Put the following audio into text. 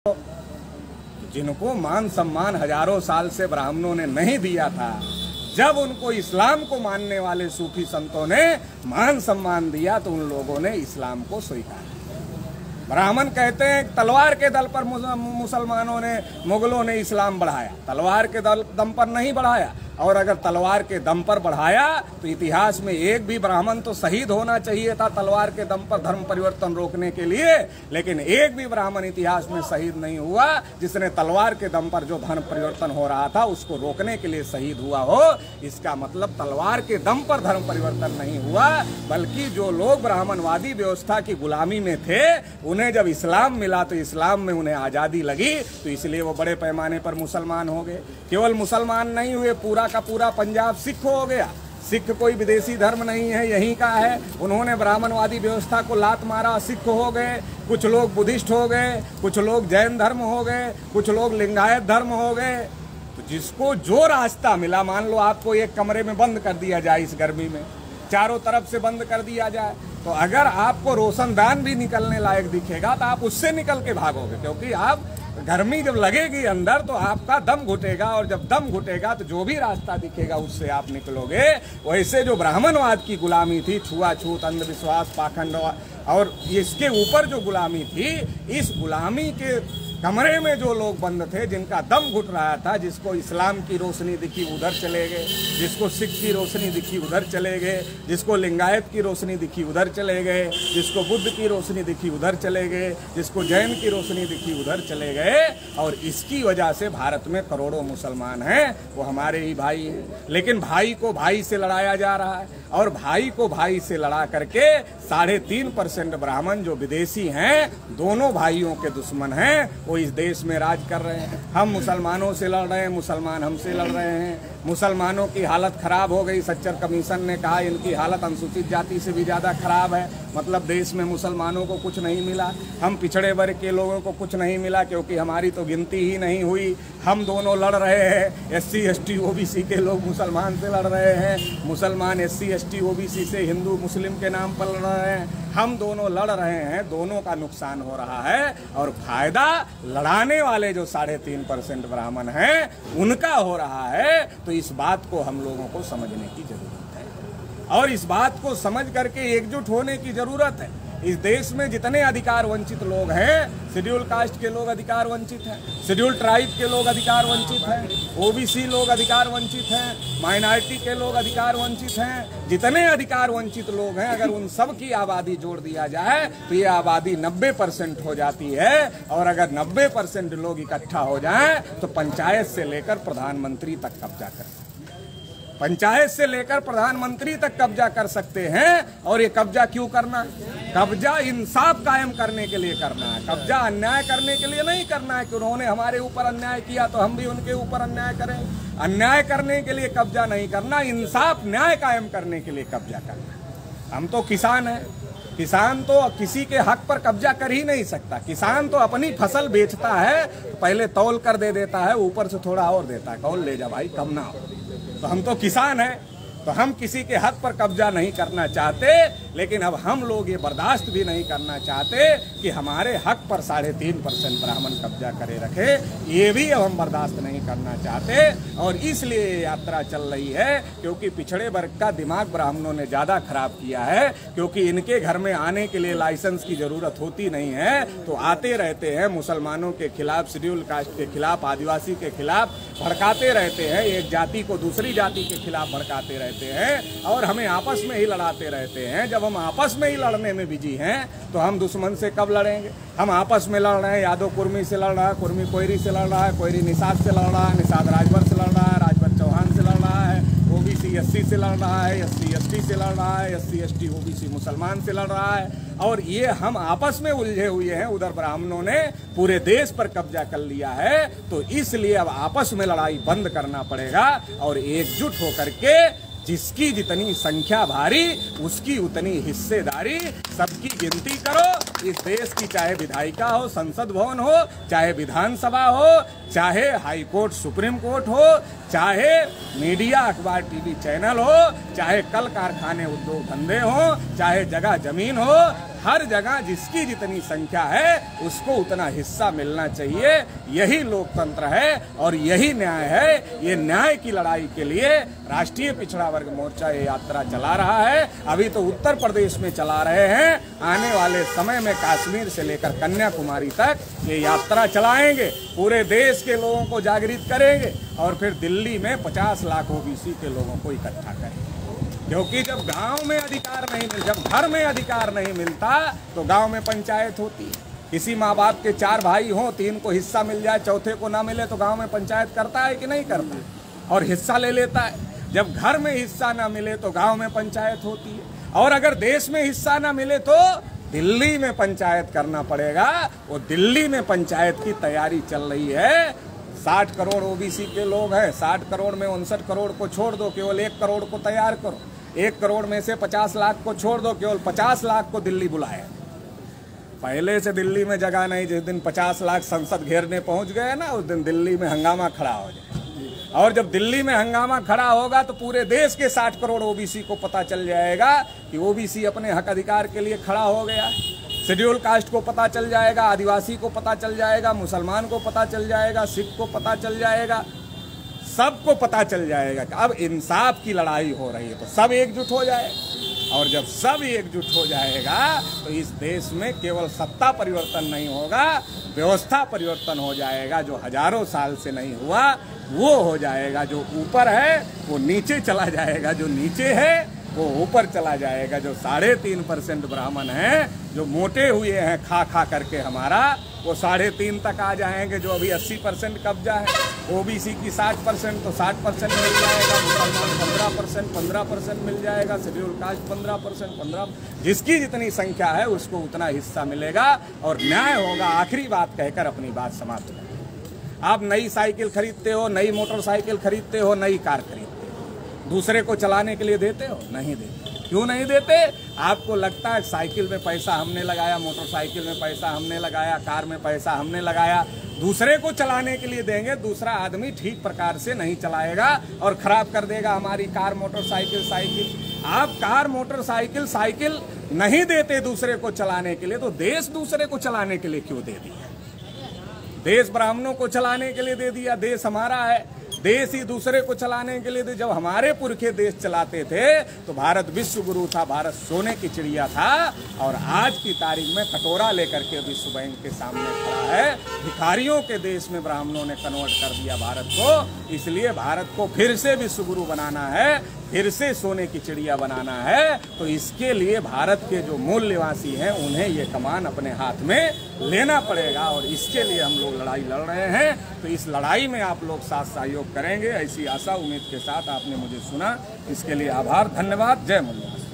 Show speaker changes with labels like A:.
A: जिनको मान सम्मान हजारों साल से ब्राह्मणों ने नहीं दिया था, जब उनको इस्लाम को मानने वाले सूफी संतों ने मान सम्मान दिया तो उन लोगों ने इस्लाम को स्वीकार किया। ब्राह्मण कहते हैं तलवार के दल पर मुसलमानों ने, मुगलों ने इस्लाम बढ़ाया, तलवार के दम पर नहीं बढ़ाया। और अगर तलवार के दम पर बढ़ाया तो इतिहास में एक भी ब्राह्मण तो शहीद होना चाहिए था तलवार के दम पर धर्म परिवर्तन रोकने के लिए, लेकिन एक भी ब्राह्मण इतिहास में शहीद नहीं हुआ जिसने तलवार के दम पर जो धर्म परिवर्तन हो रहा था उसको रोकने के लिए शहीद हुआ हो। इसका मतलब तलवार के दम पर धर्म परिवर्तन नहीं हुआ, बल्कि जो लोग ब्राह्मणवादी व्यवस्था की गुलामी में थे उन्हें जब इस्लाम मिला तो इस्लाम में उन्हें आज़ादी लगी, तो इसलिए वो बड़े पैमाने पर मुसलमान हो गए। केवल मुसलमान नहीं हुए, पूरा का पूरा पंजाब सिख हो गया। सिख कोई विदेशी धर्म नहीं है, यहीं का है। उन्होंने ब्राह्मणवादी व्यवस्था को लात मारा, सिख हो गए, कुछ लोग बुद्धिस्ट हो गए, कुछ लोग जैन धर्म हो गए, कुछ लोग लिंगायत धर्म हो गए। तो जिसको जो रास्ता मिला, मान लो आपको एक कमरे में बंद कर दिया जाए, इस गर्मी में चारों तरफ से बंद कर दिया जाए, तो अगर आपको रोशनदान भी निकलने लायक दिखेगा तो आप उससे निकल के भागोगे, क्योंकि आप गर्मी जब लगेगी अंदर तो आपका दम घुटेगा, और जब दम घुटेगा तो जो भी रास्ता दिखेगा उससे आप निकलोगे। वैसे जो ब्राह्मणवाद की गुलामी थी, छुआछूत, अंधविश्वास, पाखंड और इसके ऊपर जो गुलामी थी, इस गुलामी के कमरे में जो लोग बंद थे, जिनका दम घुट रहा था, जिसको इस्लाम की रोशनी दिखी उधर चले गए, जिसको सिख की रोशनी दिखी उधर चले गए, जिसको लिंगायत की रोशनी दिखी उधर चले गए, जिसको बुद्ध की रोशनी दिखी उधर चले गए, जिसको जैन की रोशनी दिखी उधर चले गए। और इसकी वजह से भारत में करोड़ों मुसलमान हैं, वो हमारे ही भाई हैं। लेकिन भाई को भाई से लड़ाया जा रहा है, और भाई को भाई से लड़ा करके 3.5% ब्राह्मण जो विदेशी हैं, दोनों भाइयों के दुश्मन हैं, वो इस देश में राज कर रहे हैं। हम मुसलमानों से लड़ रहे हैं, मुसलमान हमसे लड़ रहे हैं। मुसलमानों की हालत खराब हो गई। सच्चर कमीशन ने कहा इनकी हालत अनुसूचित जाति से भी ज़्यादा खराब है। मतलब देश में मुसलमानों को कुछ नहीं मिला, हम पिछड़े वर्ग के लोगों को कुछ नहीं मिला, क्योंकि हमारी तो गिनती ही नहीं हुई। हम दोनों लड़ रहे हैं, SC ST OBC के लोग मुसलमान से लड़ रहे हैं, मुसलमान SC ST OBC से हिंदू मुस्लिम के नाम पर लड़ रहे हैं। हम दोनों लड़ रहे हैं, दोनों का नुकसान हो रहा है, और फायदा लड़ाने वाले जो 3.5% ब्राह्मण हैं उनका हो रहा है। तो इस बात को हम लोगों को समझने की जरूरत है, और इस बात को समझ करके एकजुट होने की जरूरत है। इस देश में जितने अधिकार वंचित लोग हैं, शेड्यूल कास्ट के लोग अधिकार वंचित हैं, शेड्यूल ट्राइब के लोग अधिकार वंचित हैं, OBC लोग अधिकार वंचित हैं, माइनॉरिटी के लोग अधिकार वंचित हैं। जितने अधिकार वंचित लोग हैं, अगर उन सब की आबादी जोड़ दिया जाए तो ये आबादी 90% हो जाती है। और अगर 90% लोग इकट्ठा हो जाएं तो पंचायत से लेकर प्रधानमंत्री तक कब्जा कर सकते हैं, पंचायत से लेकर प्रधानमंत्री तक कब्जा कर सकते हैं। और ये कब्जा क्यों करना? कब्जा इंसाफ कायम करने के लिए करना है, कब्जा अन्याय करने के लिए नहीं करना है कि उन्होंने हमारे ऊपर अन्याय किया तो हम भी उनके ऊपर अन्याय करें। अन्याय करने के लिए कब्जा नहीं करना, इंसाफ न्याय कायम करने के लिए कब्जा करना। हम तो किसान हैं, किसान तो किसी के हक पर कब्जा कर ही नहीं सकता। किसान तो अपनी फसल बेचता है, पहले तौल कर दे देता है, ऊपर से थोड़ा और देता है, कौन ले जा भाई, कम ना हो। तो हम तो किसान हैं, तो हम किसी के हक पर कब्जा नहीं करना चाहते, लेकिन अब हम लोग ये बर्दाश्त भी नहीं करना चाहते कि हमारे हक पर 3.5% ब्राह्मण कब्जा करे रखे। ये भी अब हम बर्दाश्त नहीं करना चाहते, और इसलिए ये यात्रा चल रही है, क्योंकि पिछड़े वर्ग का दिमाग ब्राह्मणों ने ज़्यादा खराब किया है। क्योंकि इनके घर में आने के लिए लाइसेंस की ज़रूरत होती नहीं है, तो आते रहते हैं, मुसलमानों के खिलाफ, शेड्यूल कास्ट के खिलाफ, आदिवासी के खिलाफ भड़काते रहते हैं, एक जाति को दूसरी जाति के खिलाफ भड़काते रहते हैं, और हमें आपस में ही लड़ाते रहते हैं। जब हम आपस में ही लड़ने में बिजी हैं तो हम दुश्मन से कब लड़ेंगे? हम आपस में लड़ रहे हैं, यादव कुर्मी से लड़ रहा है, कुर्मी कोयरी से लड़ रहा है, कोयरी निषाद से लड़ रहा है, निषाद राजभर से लड़ रहा है, राजभर चौहान से लड़ रहा है, OBC SC से लड़ रहा है, SC ST से लड़ रहा है, SC ST OBC मुसलमान से लड़ रहा है। और ये हम आपस में उलझे हुए हैं। उधर ब्राह्मणों ने पूरे देश पर कब्जा कर लिया है, तो इसलिए अब आपस में लड़ाई बंद करना पड़ेगा, और एकजुट होकर के जिसकी जितनी संख्या भारी उसकी उतनी हिस्सेदारी, सबकी गिनती करो। इस देश की चाहे विधायिका हो, संसद भवन हो, चाहे विधानसभा हो, चाहे हाई कोर्ट सुप्रीम कोर्ट हो, चाहे मीडिया अखबार टीवी चैनल हो, चाहे कल कारखाने उद्योग धंधे हो, चाहे जगह जमीन हो, हर जगह जिसकी जितनी संख्या है उसको उतना हिस्सा मिलना चाहिए। यही लोकतंत्र है और यही न्याय है। ये न्याय की लड़ाई के लिए राष्ट्रीय पिछड़ा वर्ग मोर्चा ये यात्रा चला रहा है। अभी तो उत्तर प्रदेश में चला रहे हैं, आने वाले समय में कश्मीर से लेकर कन्याकुमारी तक ये यात्रा चलाएंगे, पूरे देश के लोगों को जागृत करेंगे और फिर दिल्ली में 50 लाख ओबीसी के लोगों को इकट्ठा करेंगे। क्योंकि जब गांव में अधिकार नहीं मिलता, जब घर में अधिकार नहीं मिलता तो गांव में पंचायत होती है। किसी माँ बाप के 4 भाई हों, 3 को हिस्सा मिल जाए, चौथे को ना मिले तो गांव में पंचायत करता है कि नहीं करता, और हिस्सा ले लेता है। जब घर में हिस्सा ना मिले तो गांव में पंचायत होती है, और अगर देश में हिस्सा ना मिले तो दिल्ली में पंचायत करना पड़ेगा। वो दिल्ली में पंचायत की तैयारी चल रही है। 60 करोड़ ओबीसी के लोग हैं, 60 करोड़ में 59 करोड़ को छोड़ दो, केवल 1 करोड़ को तैयार करो। 1 करोड़ में से 50 लाख को छोड़ दो, केवल 50 लाख को दिल्ली बुलाए। पहले से दिल्ली में जगह नहीं। जिस दिन 50 लाख संसद घेरने पहुंच गए ना, उस दिन दिल्ली में हंगामा खड़ा हो जाए। और जब दिल्ली में हंगामा खड़ा होगा तो पूरे देश के 60 करोड़ ओबीसी को पता चल जाएगा कि ओबीसी अपने हक अधिकार के लिए खड़ा हो गया। शेड्यूल कास्ट को पता चल जाएगा, आदिवासी को पता चल जाएगा, मुसलमान को पता चल जाएगा, सिख को पता चल जाएगा, सबको पता चल जाएगा कि अब इंसाफ की लड़ाई हो रही है। तो सब एकजुट हो जाए, और जब सब एकजुट हो जाएगा तो इस देश में केवल सत्ता परिवर्तन नहीं होगा, व्यवस्था परिवर्तन हो जाएगा। जो हजारों साल से नहीं हुआ वो हो जाएगा। जो ऊपर है वो नीचे चला जाएगा, जो नीचे है वो ऊपर चला जाएगा। जो 3.5% ब्राह्मण हैं, जो मोटे हुए हैं खा खा करके हमारा, वो 3.5 तक आ जाएंगे। जो अभी 80% कब्जा है, ओबीसी की 60% तो 60% मिल जाएगा, मुसलमान 15%, 15% मिल जाएगा, शेड्यूल कास्ट 15%, 15। जिसकी जितनी संख्या है उसको उतना हिस्सा मिलेगा और न्याय होगा। आखिरी बात कहकर अपनी बात समाप्त करें। आप नई साइकिल खरीदते हो, नई मोटरसाइकिल खरीदते हो, नई कार खरीदते हो, दूसरे को चलाने के लिए देते हो? नहीं देते। क्यों नहीं देते? आपको लगता है साइकिल में पैसा हमने लगाया, मोटरसाइकिल में पैसा हमने लगाया, कार में पैसा हमने लगाया, दूसरे को चलाने के लिए देंगे। दूसरा आदमी ठीक प्रकार से नहीं चलाएगा और खराब कर देगा हमारी कार, मोटरसाइकिल, साइकिल। आप कार, मोटरसाइकिल, साइकिल नहीं देते दूसरे को चलाने के लिए, तो देश दूसरे को चलाने के लिए क्यों दे दिया? देश ब्राह्मणों को चलाने के लिए दे दिया। देश हमारा है, देश ही दूसरे को चलाने के लिए दे। जब हमारे पुरखे देश चलाते थे तो भारत विश्व गुरु था, भारत सोने की चिड़िया था, और आज की तारीख में कटोरा लेकर के विश्व बैंक के सामने खड़ा है। भिखारियों के देश में ब्राह्मणों ने कन्वर्ट कर दिया भारत को। इसलिए भारत को फिर से विश्व गुरु बनाना है, फिर से सोने की चिड़िया बनाना है। तो इसके लिए भारत के जो मूल निवासी हैं उन्हें ये कमान अपने हाथ में लेना पड़ेगा, और इसके लिए हम लोग लड़ाई लड़ रहे हैं। तो इस लड़ाई में आप लोग साथ सहयोग करेंगे, ऐसी आशा उम्मीद के साथ आपने मुझे सुना। इसके लिए आभार, धन्यवाद। जय मुल्ला।